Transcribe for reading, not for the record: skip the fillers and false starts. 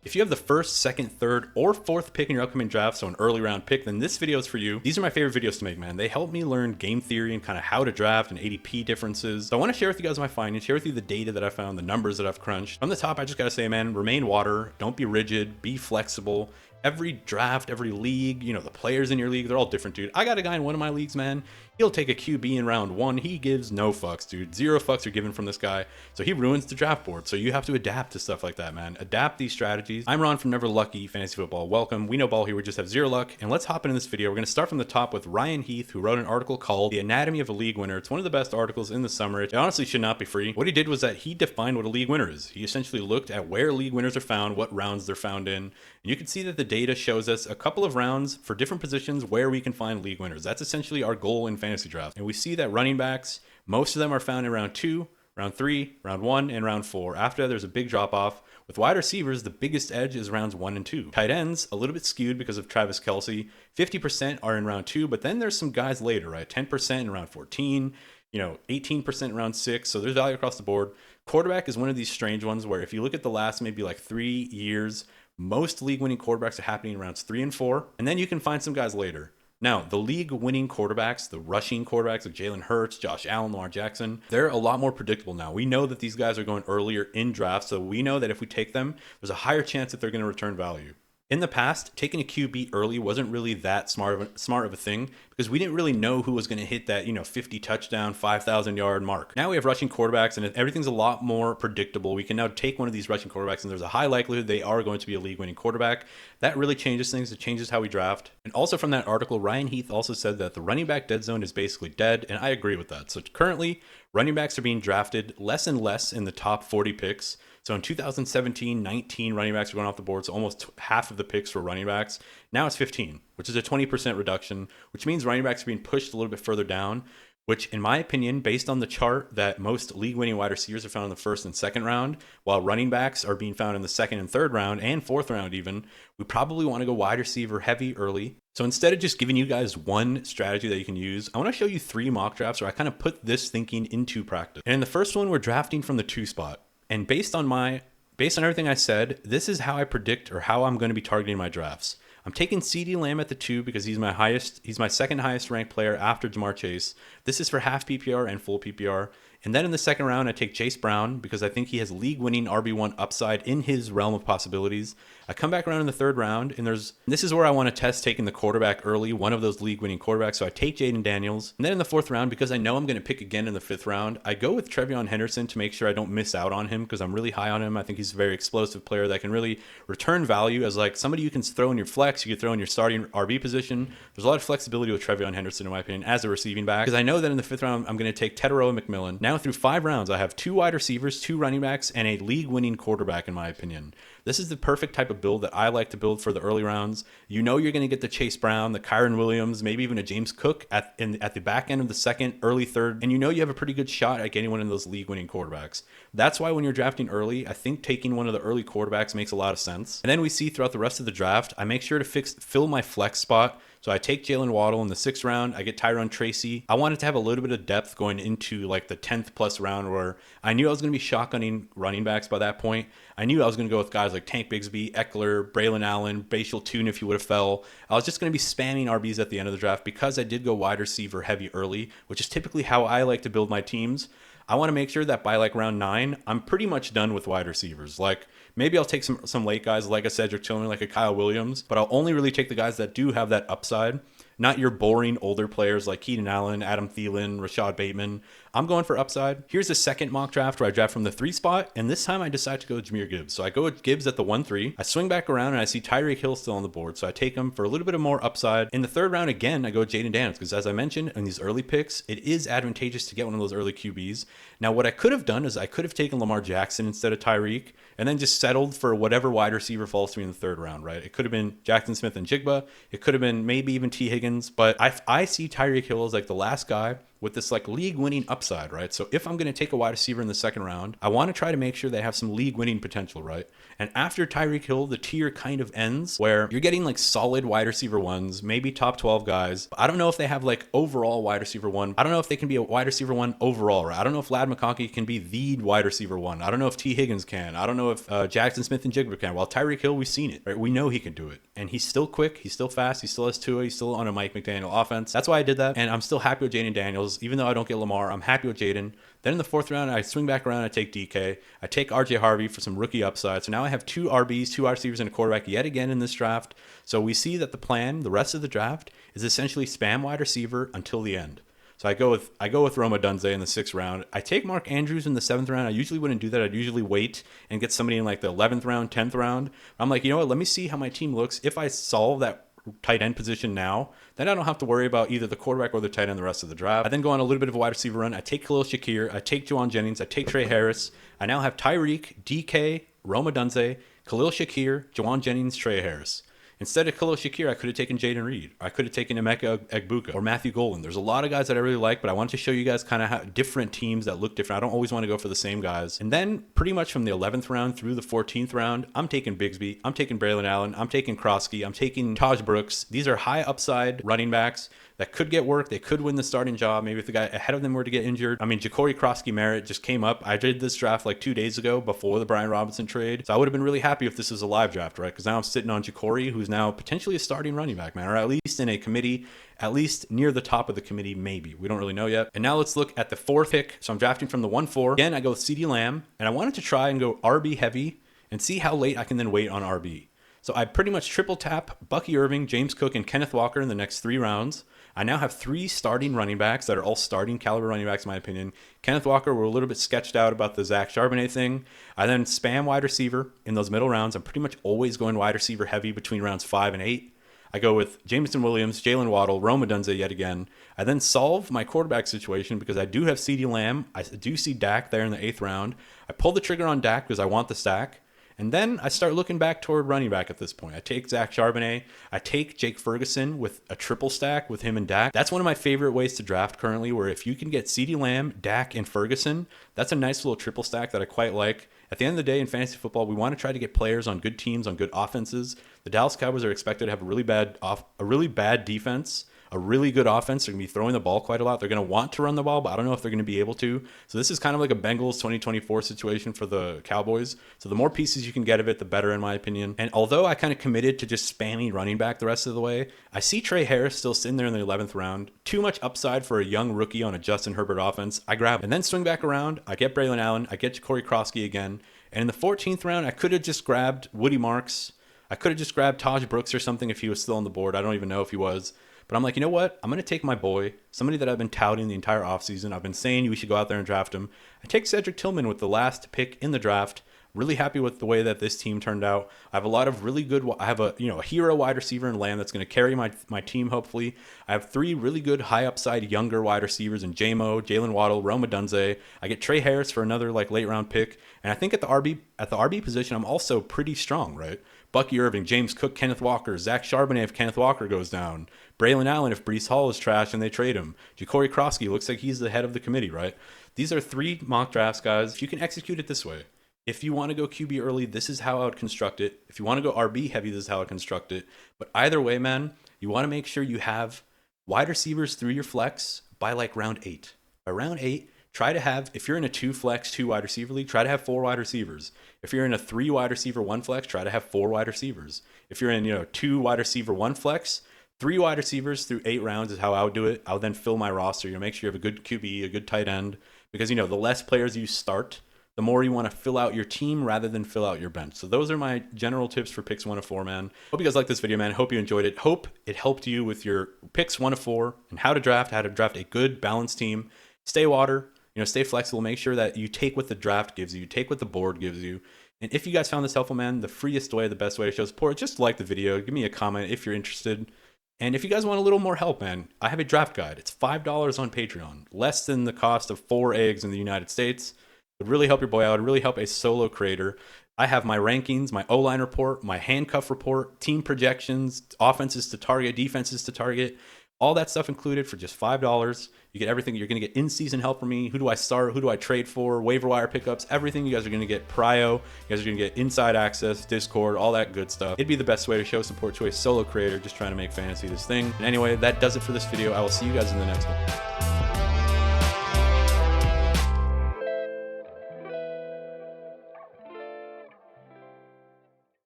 If you have the first, second, third, or fourth pick in your upcoming draft, so an early round pick, then this video is for you. These are my favorite videos to make, man. They help me learn game theory and kind of how to draft and ADP differences. So I want to share with you guys my findings, share with you the data that I found, the numbers that I've crunched. From the top, I just got to say, man, remain water. Don't be rigid. Be flexible. Every draft, every league, you know, the players in your league, they're all different, dude. I got a guy in one of my leagues, man. He'll take a QB in round 1. He gives no fucks, dude. 0 fucks are given from this guy. So he ruins the draft board. So you have to adapt to stuff like that, man. Adapt these strategies. I'm Ron from Never Lucky Fantasy Football. Welcome. We know ball here. We just have 0 luck. And let's hop into this video. We're going to start from the top with Ryan Heath, who wrote an article called The Anatomy of a League Winner. It's one of the best articles in the summer. It honestly should not be free. What he did was that he defined what a league winner is. He essentially looked at where league winners are found, what rounds they're found in. And you can see that the data shows us a couple of rounds for different positions where we can find league winners. That's essentially our goal in fantasy draft. And we see that running backs, most of them are found in round 2, round 3, round 1, and round 4. After that, there's a big drop off. With wide receivers, the biggest edge is rounds 1 and 2. Tight ends, a little bit skewed because of Travis Kelce. 50% are in round 2, but then there's some guys later, right? 10% in round 14, 18% in round 6. So there's value across the board. Quarterback is one of these strange ones where if you look at the last maybe like 3 years, most league winning quarterbacks are happening in rounds 3 and 4. And then you can find some guys later. Now, the league-winning quarterbacks, the rushing quarterbacks like Jalen Hurts, Josh Allen, Lamar Jackson, they're a lot more predictable now. We know that these guys are going earlier in drafts, so we know that if we take them, there's a higher chance that they're going to return value. In the past, taking a QB early wasn't really that smart of a thing because we didn't really know who was going to hit that, 50 touchdown, 5,000 yard mark. Now we have rushing quarterbacks and everything's a lot more predictable. We can now take one of these rushing quarterbacks and there's a high likelihood they are going to be a league winning quarterback. That really changes things. It changes how we draft. And also from that article, Ryan Heath also said that the running back dead zone is basically dead. And I agree with that. So currently running backs are being drafted less and less in the top 40 picks. So in 2017, 19 running backs were going off the board, so almost half of the picks were running backs. Now it's 15, which is a 20% reduction, which means running backs are being pushed a little bit further down, which in my opinion, based on the chart, that most league-winning wide receivers are found in the first and second round, while running backs are being found in the second and third round, and fourth round even, we probably want to go wide receiver heavy early. So instead of just giving you guys one strategy that you can use, I want to show you 3 mock drafts where I kind of put this thinking into practice. And in the first one, we're drafting from the 2 spot. And based on everything I said, this is how I predict or how I'm going to be targeting my drafts. I'm taking CeeDee Lamb at the 2 because he's my second highest ranked player after Jamar Chase. This is for half PPR and full PPR. And then in the second round, I take Chase Brown because I think he has league-winning RB1 upside in his realm of possibilities. I come back around in the third round, and this is where I want to test taking the quarterback early, one of those league-winning quarterbacks. So I take Jaden Daniels. And then in the fourth round, because I know I'm going to pick again in the 5th round, I go with Trevion Henderson to make sure I don't miss out on him because I'm really high on him. I think he's a very explosive player that can really return value as like somebody you can throw in your flex, you can throw in your starting RB position. There's a lot of flexibility with Trevion Henderson, in my opinion, as a receiving back. Because I know that in the 5th round, I'm going to take Teteroa McMillan. Now through 5 rounds, I have 2 wide receivers, 2 running backs, and a league-winning quarterback, in my opinion. This is the perfect type of build that I like to build for the early rounds. You know you're going to get the Chase Brown, the Kyron Williams, maybe even a James Cook at the back end of the second, early third, and you know you have a pretty good shot at getting one of those league-winning quarterbacks. That's why when you're drafting early, I think taking one of the early quarterbacks makes a lot of sense. And then we see throughout the rest of the draft, I make sure to fill my flex spot. So I take Jalen Waddle in the 6th round. I get Tyrone Tracy. I wanted to have a little bit of depth going into like the 10th plus round where I knew I was going to be shotgunning running backs by that point. I knew I was going to go with guys like Tank Bigsby, Eckler, Braylon Allen, Bashal Tune if he would have fell. I was just going to be spamming RBs at the end of the draft because I did go wide receiver heavy early, which is typically how I like to build my teams. I want to make sure that by like round 9, I'm pretty much done with wide receivers. Like maybe I'll take some late guys like a Cedric Tillman, like a Kyle Williams, but I'll only really take the guys that do have that upside. Not your boring older players like Keenan Allen, Adam Thielen, Rashad Bateman. I'm going for upside. Here's a second mock draft where I draft from the 3 spot, and this time I decide to go with Jahmyr Gibbs. So I go with Gibbs at the 1-3. I swing back around and I see Tyreek Hill still on the board, so I take him for a little bit of more upside. In the 3rd round, again, I go with Jaden Daniels because as I mentioned in these early picks, it is advantageous to get one of those early QBs. Now, what I could have done is I could have taken Lamar Jackson instead of Tyreek and then just settled for whatever wide receiver falls to me in the 3rd round, right? It could have been Jackson Smith and Jigba. It could have been maybe even T. Higgins, but I see Tyreek Hill as like the last guy with this like league winning upside, right? So if I'm going to take a wide receiver in the second round, I want to try to make sure they have some league winning potential, right? And after Tyreek Hill, the tier kind of ends where you're getting like solid wide receiver ones, maybe top 12 guys. I don't know if they have like overall wide receiver one. I don't know if they can be a wide receiver one overall, right? I don't know if Lad McConkey can be the wide receiver one. I don't know if T. Higgins can. I don't know if Jackson Smith and Jigba can. While Tyreek Hill, we've seen it, right? We know he can do it. And he's still quick. He's still fast. He still has Tua. He's still on a Mike McDaniel offense. That's why I did that. And I'm still happy with Jaden Daniels. Even though I don't get Lamar, I'm happy with Jaden. Then in the fourth round, I swing back around. I take DK. I take RJ Harvey for some rookie upside. So now I have 2 RBs, 2 wide receivers, and a quarterback yet again in this draft. So we see that the plan, the rest of the draft, is essentially spam wide receiver until the end. So I go with Roma Dunze in the 6th round. I take Mark Andrews in the 7th round. I usually wouldn't do that. I'd usually wait and get somebody in like the 11th round, 10th round. I'm like, you know what? Let me see how my team looks. If I solve that tight end position now, then I don't have to worry about either the quarterback or the tight end the rest of the draft. I then go on a little bit of a wide receiver run. I take Khalil Shakir. I take Juwan Jennings. I take Trey Harris. I now have Tyreek, DK, Roma Dunze, Khalil Shakir, Juwan Jennings, Trey Harris. Instead of Khalil Shakir, I could have taken Jaden Reed. I could have taken Emeka Egbuka or Matthew Golden. There's a lot of guys that I really like, but I wanted to show you guys kind of how different teams that look different. I don't always want to go for the same guys. And then pretty much from the 11th round through the 14th round, I'm taking Bigsby. I'm taking Braylon Allen. I'm taking Kroski. I'm taking Taj Brooks. These are high upside running backs that could get work. They could win the starting job. Maybe if the guy ahead of them were to get injured. I mean, Ja'Cory Kroski Merritt just came up. I did this draft like 2 days ago before the Brian Robinson trade. So I would have been really happy if this was a live draft, right? Because now I'm sitting on Ja'Cory, who's now potentially a starting running back, man, or at least in a committee, at least near the top of the committee, maybe. We don't really know yet. And now let's look at the 4th pick. So I'm drafting from the 1-4. Again, I go with CeeDee Lamb, and I wanted to try and go RB heavy and see how late I can then wait on RB. So I pretty much triple tap Bucky Irving, James Cook, and Kenneth Walker in the next 3 rounds. I now have 3 starting running backs that are all starting caliber running backs, in my opinion. Kenneth Walker, we're a little bit sketched out about the Zach Charbonnet thing. I then spam wide receiver in those middle rounds. I'm pretty much always going wide receiver heavy between rounds 5 and 8. I go with Jameson Williams, Jalen Waddle, Rome Odunze yet again. I then solve my quarterback situation because I do have CeeDee Lamb. I do see Dak there in the 8th round. I pull the trigger on Dak because I want the stack. And then I start looking back toward running back at this point. I take Zach Charbonnet. I take Jake Ferguson with a triple stack with him and Dak. That's one of my favorite ways to draft currently, where if you can get CeeDee Lamb, Dak, and Ferguson, that's a nice little triple stack that I quite like. At the end of the day in fantasy football, we want to try to get players on good teams, on good offenses. The Dallas Cowboys are expected to have a really bad defense, a really good offense. They're going to be throwing the ball quite a lot. They're going to want to run the ball, but I don't know if they're going to be able to. So this is kind of like a Bengals 2024 situation for the Cowboys. So the more pieces you can get of it, the better, in my opinion. And although I kind of committed to just spamming running back the rest of the way, I see Trey Harris still sitting there in the 11th round. Too much upside for a young rookie on a Justin Herbert offense. I grab him. And then swing back around. I get Braylon Allen. I get Ja'Cory Kroski again. And in the 14th round, I could have just grabbed Woody Marks. I could have just grabbed Taj Brooks or something if he was still on the board. I don't even know if he was. But I'm like, you know what? I'm going to take my boy, somebody that I've been touting the entire offseason. I've been saying we should go out there and draft him. I take Cedric Tillman with the last pick in the draft. Really happy with the way that this team turned out. I have a lot of really good, I have a hero wide receiver in Lamb that's going to carry my team, hopefully. I have 3 really good high upside younger wide receivers in J-Mo, Jalen Waddle, Rome Odunze. I get Trey Harris for another late round pick. And I think at the RB position, I'm also pretty strong, right? Bucky Irving, James Cook, Kenneth Walker, Zach Charbonnet if Kenneth Walker goes down, Braylon Allen if Breece Hall is trash and they trade him, Ja'Cory Kroski looks like he's the head of the committee, right? These are 3 mock drafts, guys. If you can execute it this way, if you want to go QB early, this is how I would construct it. If you want to go RB heavy, this is how I would construct it. But either way, man, you want to make sure you have wide receivers through your flex by round 8. By round 8, try to have, if you're in a 2 flex, 2 wide receiver league, try to have 4 wide receivers. If you're in a 3 wide receiver, 1 flex, try to have 4 wide receivers. If you're in, 2 wide receiver, 1 flex, 3 wide receivers through 8 rounds is how I would do it. I would then fill my roster. Make sure you have a good QB, a good tight end, because, the less players you start, the more you want to fill out your team rather than fill out your bench. So those are my general tips for picks 1 to 4, man. Hope you guys liked this video, man. Hope you enjoyed it. Hope it helped you with your picks 1 to 4 and how to draft a good, balanced team. Stay water. Stay flexible. Make sure that you take what the draft gives you, take what the board gives you. And if you guys found this helpful, man, the freest way, the best way to show support, just like the video, give me a comment if you're interested. And if you guys want a little more help, man, I have a draft guide. It's $5 on Patreon, less than the cost of 4 eggs in the United States. It would really help your boy out. It would really help a solo creator. I have my rankings, my O-line report, my handcuff report, team projections, offenses to target, defenses to target. All that stuff included for just $5. You get everything. You're going to get in-season help from me. Who do I start? Who do I trade for? Waiver wire pickups, everything. You guys are going to get prio. You guys are going to get inside access, Discord, all that good stuff. It'd be the best way to show support to a solo creator just trying to make fantasy this thing. And anyway, that does it for this video. I will see you guys in the next one.